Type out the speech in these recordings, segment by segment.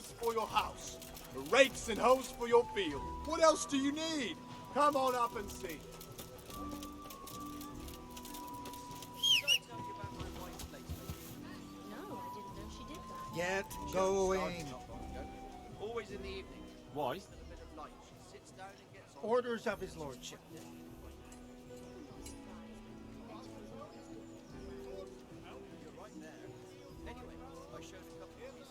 hammers for your house, the rakes and hoes for your field. What else do you need? Come on up and see. No, I didn't know she did that. Get going. Always in the evening. Why? A bit of light. She sits down and gets on. Orders of his lordship.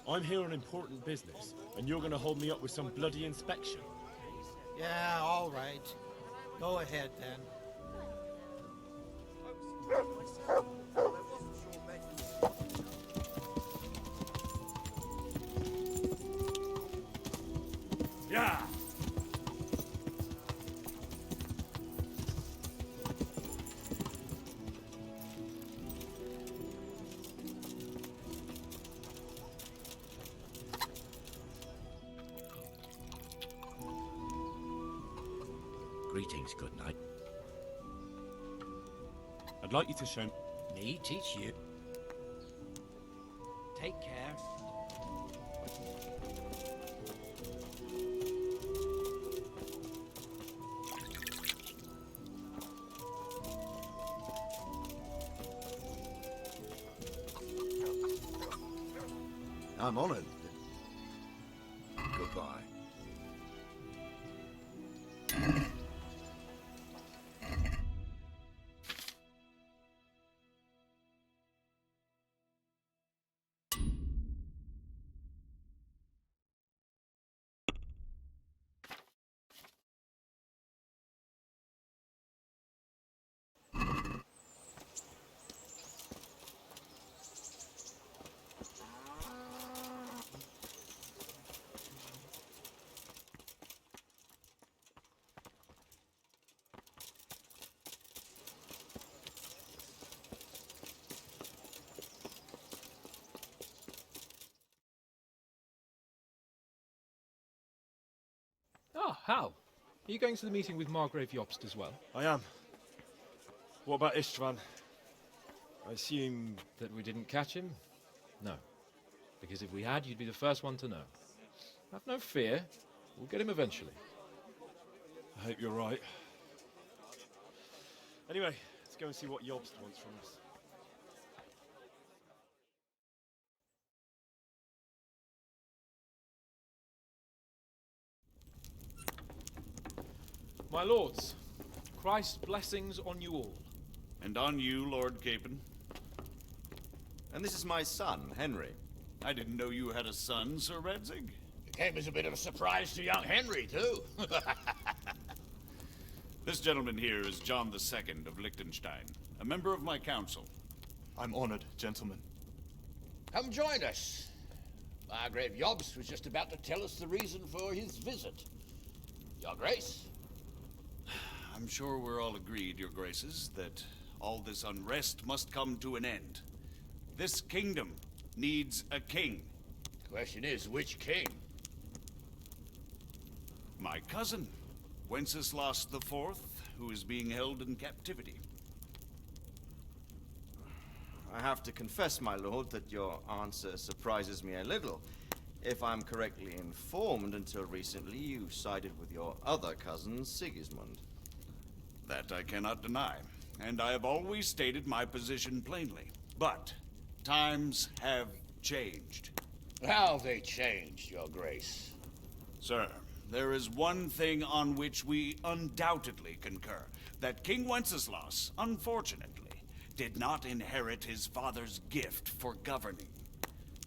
I'm here on important business, and you're gonna hold me up with some bloody inspection. Yeah, all right. Go ahead then. Yeah! Greetings, good night. I'd like you to show Me teach you. Take care. I'm honored. Goodbye. Ah, Hal. Are you going to the meeting with Margrave Jobst as well? I am. What about Istvan? I assume... That we didn't catch him? No. Because if we had, you'd be the first one to know. Have no fear. We'll get him eventually. I hope you're right. Anyway, let's go and see what Jobst wants from us. My lords, Christ's blessings on you all. And on you, Lord Capon. And this is my son, Henry. I didn't know you had a son, Sir Redzig. It came as a bit of a surprise to young Henry, too. This gentleman here is John II of Liechtenstein, a member of my council. I'm honored, gentlemen. Come join us. Margrave Jobst was just about to tell us the reason for his visit. Your Grace? I'm sure we're all agreed, Your Graces, that all this unrest must come to an end. This kingdom needs a king. The question is, which king? My cousin, Wenceslas IV, who is being held in captivity. I have to confess, my lord, that your answer surprises me a little. If I'm correctly informed, until recently you sided with your other cousin, Sigismund. That I cannot deny, and I have always stated my position plainly. But times have changed. How have they changed, Your Grace? Sir, there is one thing on which we undoubtedly concur. That King Wenceslas, unfortunately, did not inherit his father's gift for governing.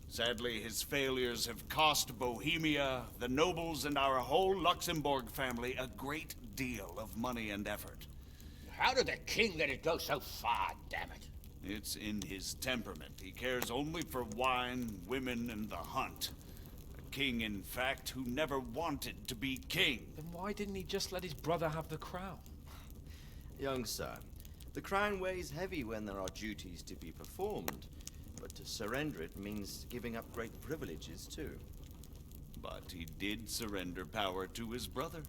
Sadly, his failures have cost Bohemia, the nobles, and our whole Luxembourg family a great deal of money and effort. How did the king let it go so far, damn it? It's in his temperament. He cares only for wine, women, and the hunt. A king, in fact, who never wanted to be king. Then why didn't he just let his brother have the crown? Young sir, the crown weighs heavy when there are duties to be performed, but to surrender it means giving up great privileges too. But he did surrender power to his brother.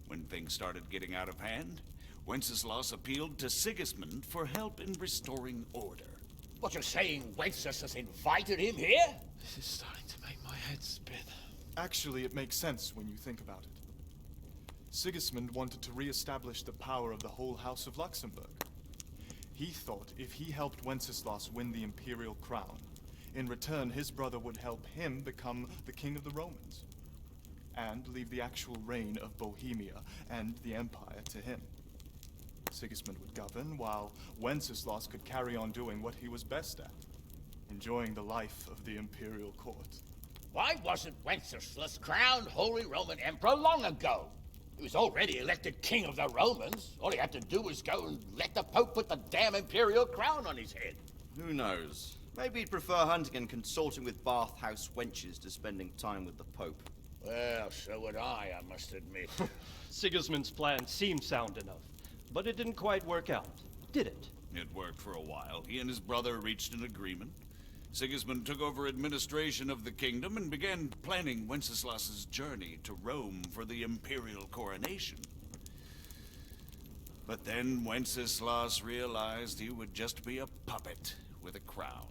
When things started getting out of hand, Wenceslas appealed to Sigismund for help in restoring order. What, you're saying Wenceslas has invited him here? This is starting to make my head spin. Actually, it makes sense when you think about it. Sigismund wanted to re-establish the power of the whole House of Luxembourg. He thought if he helped Wenceslas win the imperial crown, in return his brother would help him become the king of the Romans, and leave the actual reign of Bohemia and the empire to him. Sigismund would govern, while Wenceslas could carry on doing what he was best at, enjoying the life of the imperial court. Why wasn't Wenceslas crowned Holy Roman Emperor long ago? He was already elected king of the Romans. All he had to do was go and let the Pope put the damn imperial crown on his head. Who knows? Maybe he'd prefer hunting and consorting with bathhouse wenches to spending time with the Pope. Well, so would I must admit. Sigismund's plan seemed sound enough, but it didn't quite work out, did it? It worked for a while. He and his brother reached an agreement. Sigismund took over administration of the kingdom and began planning Wenceslas's journey to Rome for the imperial coronation. But then Wenceslas realized he would just be a puppet with a crown.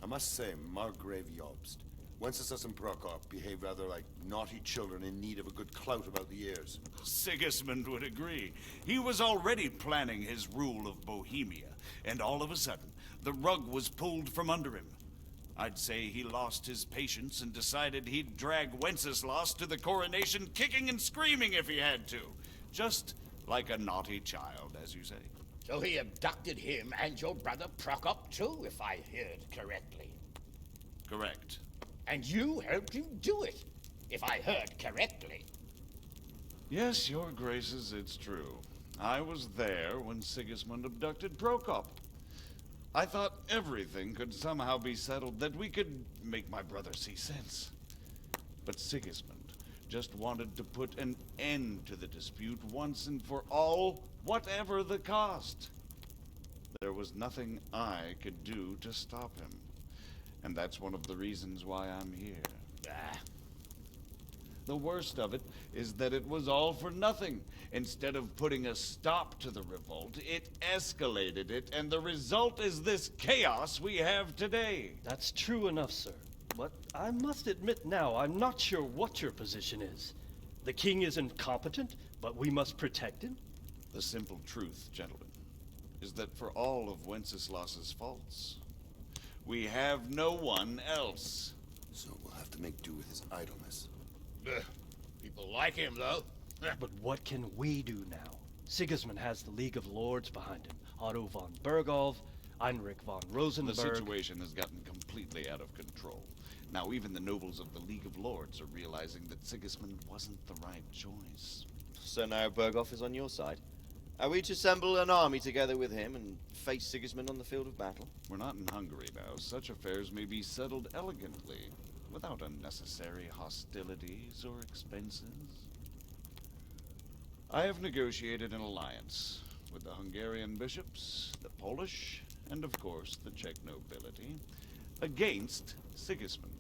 I must say, Margrave Jobst, Wenceslas and Prokop behave rather like naughty children in need of a good clout about the ears. Sigismund would agree. He was already planning his rule of Bohemia, and all of a sudden, the rug was pulled from under him. I'd say he lost his patience and decided he'd drag Wenceslas to the coronation kicking and screaming if he had to. Just like a naughty child, as you say. So he abducted him and your brother Prokop too, if I heard correctly. Correct. And you helped him do it, if I heard correctly. Yes, your graces, it's true. I was there when Sigismund abducted Prokop. I thought everything could somehow be settled, that we could make my brother see sense. But Sigismund just wanted to put an end to the dispute once and for all, whatever the cost. There was nothing I could do to stop him. And that's one of the reasons why I'm here. Ah. The worst of it is that it was all for nothing. Instead of putting a stop to the revolt, it escalated it, and the result is this chaos we have today. That's true enough, sir. But I must admit now, I'm not sure what your position is. The king is incompetent, but we must protect him? The simple truth, gentlemen, is that for all of Wenceslas's faults, we have no one else. So we'll have to make do with his idleness. People like him, though. But what can we do now? Sigismund has the League of Lords behind him. Otto von Bergolf, Heinrich von Rosenberg. The situation has gotten completely out of control. Now even the nobles of the League of Lords are realizing that Sigismund wasn't the right choice. So now Berghoff is on your side. Are we to assemble an army together with him and face Sigismund on the field of battle? We're not in Hungary now. Such affairs may be settled elegantly, without unnecessary hostilities or expenses. I have negotiated an alliance with the Hungarian bishops, the Polish, and of course the Czech nobility, against Sigismund.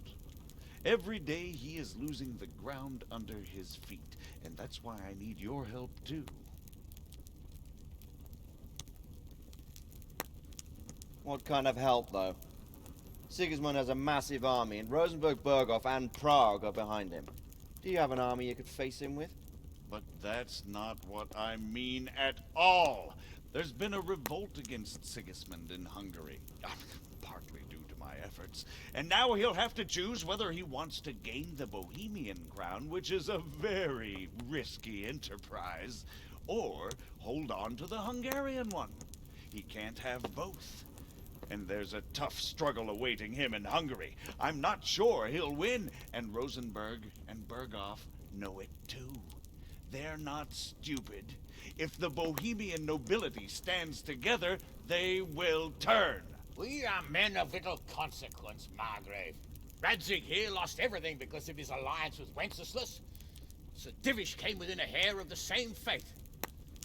Every day he is losing the ground under his feet, and that's why I need your help too. What kind of help, though? Sigismund has a massive army, and Rosenberg, Berghoff, and Prague are behind him. Do you have an army you could face him with? But that's not what I mean at all. There's been a revolt against Sigismund in Hungary, partly due to my efforts. And now he'll have to choose whether he wants to gain the Bohemian crown, which is a very risky enterprise, or hold on to the Hungarian one. He can't have both. And there's a tough struggle awaiting him in Hungary. I'm not sure he'll win, and Rosenberg and Berghoff know it too. They're not stupid. If the Bohemian nobility stands together, they will turn. We are men of little consequence, Margrave. Radzig here lost everything because of his alliance with Wenceslas. Sir Divish came within a hair of the same fate.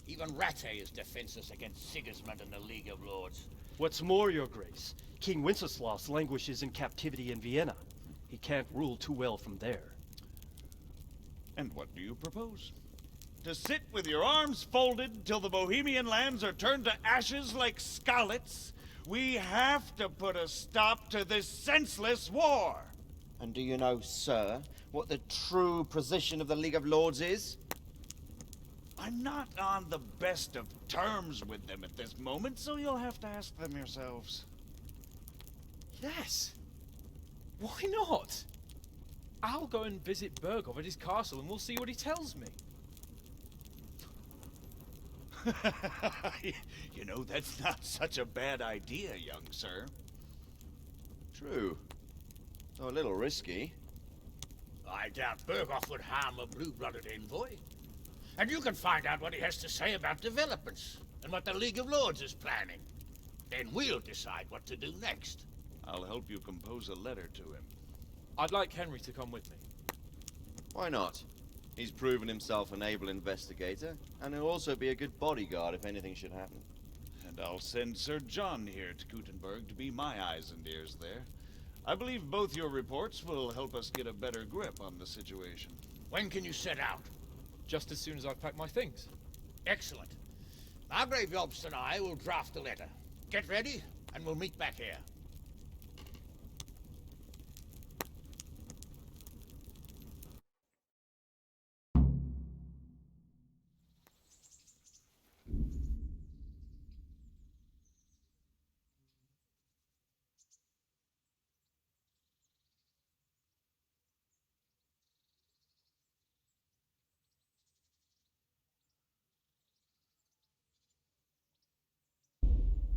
Even Rattay is defenseless against Sigismund and the League of Lords. What's more, your grace, King Wenceslas languishes in captivity in Vienna. He can't rule too well from there. And what do you propose? To sit with your arms folded till the Bohemian lands are turned to ashes like Skalitz? We have to put a stop to this senseless war. And do you know, sir, what the true position of the League of Lords is? I'm not on the best of terms with them at this moment, so you'll have to ask them yourselves. Yes. Why not? I'll go and visit Bergov at his castle and we'll see what he tells me. You know, that's not such a bad idea, young sir. True. Though a little risky. I doubt Berghoff would harm a blue-blooded envoy. And you can find out what he has to say about developments and what the League of Lords is planning. Then we'll decide what to do next. I'll help you compose a letter to him. I'd like Henry to come with me. Why not? He's proven himself an able investigator, and he'll also be a good bodyguard if anything should happen. And I'll send Sir John here to Gutenberg to be my eyes and ears there. I believe both your reports will help us get a better grip on the situation. When can you set out? Just as soon as I've packed my things. Excellent. Margrave Jobst and I will draft the letter. Get ready, and we'll meet back here.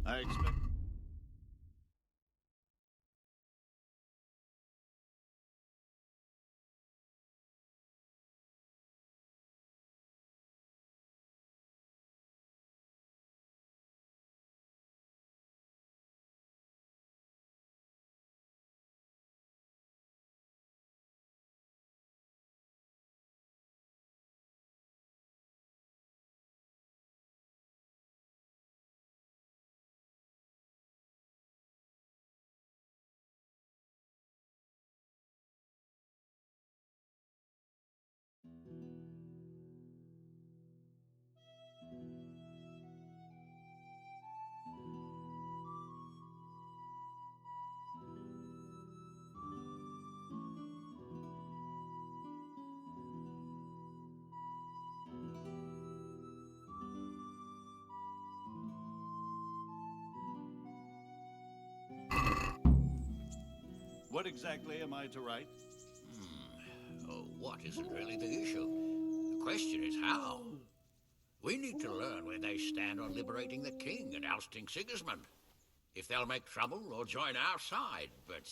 I expect... What exactly am I to write? Oh, what isn't really the issue? The question is how. We need to learn where they stand on liberating the king and ousting Sigismund. If they'll make trouble or join our side, but...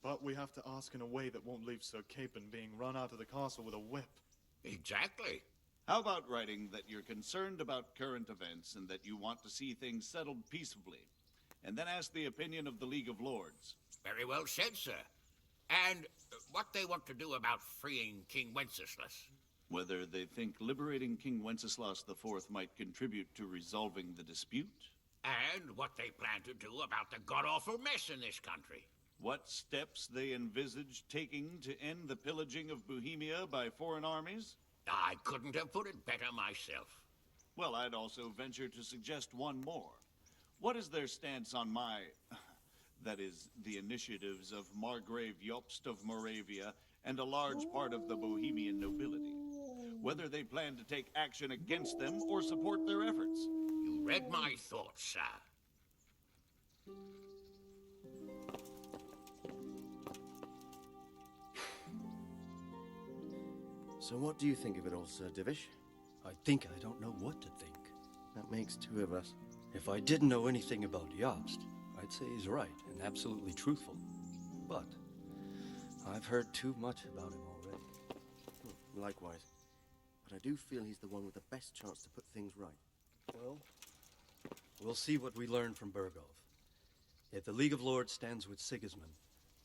But we have to ask in a way that won't leave Sir Capon being run out of the castle with a whip. Exactly. How about writing that you're concerned about current events and that you want to see things settled peaceably, and then ask the opinion of the League of Lords? Very well said, sir. And what they want to do about freeing King Wenceslas. Whether they think liberating King Wenceslas IV might contribute to resolving the dispute? And what they plan to do about the god-awful mess in this country. What steps they envisage taking to end the pillaging of Bohemia by foreign armies? I couldn't have put it better myself. Well, I'd also venture to suggest one more. What is their stance on my... that is, the initiatives of Margrave Jobst of Moravia and a large part of the Bohemian nobility? Whether they plan to take action against them or support their efforts? You read my thoughts, sir. So what do you think of it all, Sir Divish? I think I don't know what to think. That makes two of us. If I didn't know anything about Jobst, I'd say he's right and absolutely truthful. But I've heard too much about him already. Likewise. But I do feel he's the one with the best chance to put things right. Well, we'll see what we learn from Bergov. If the League of Lords stands with Sigismund,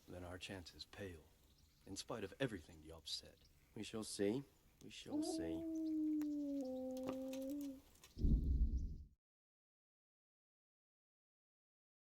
then our chance is pale, in spite of everything Jobst said. We shall see. We shall see.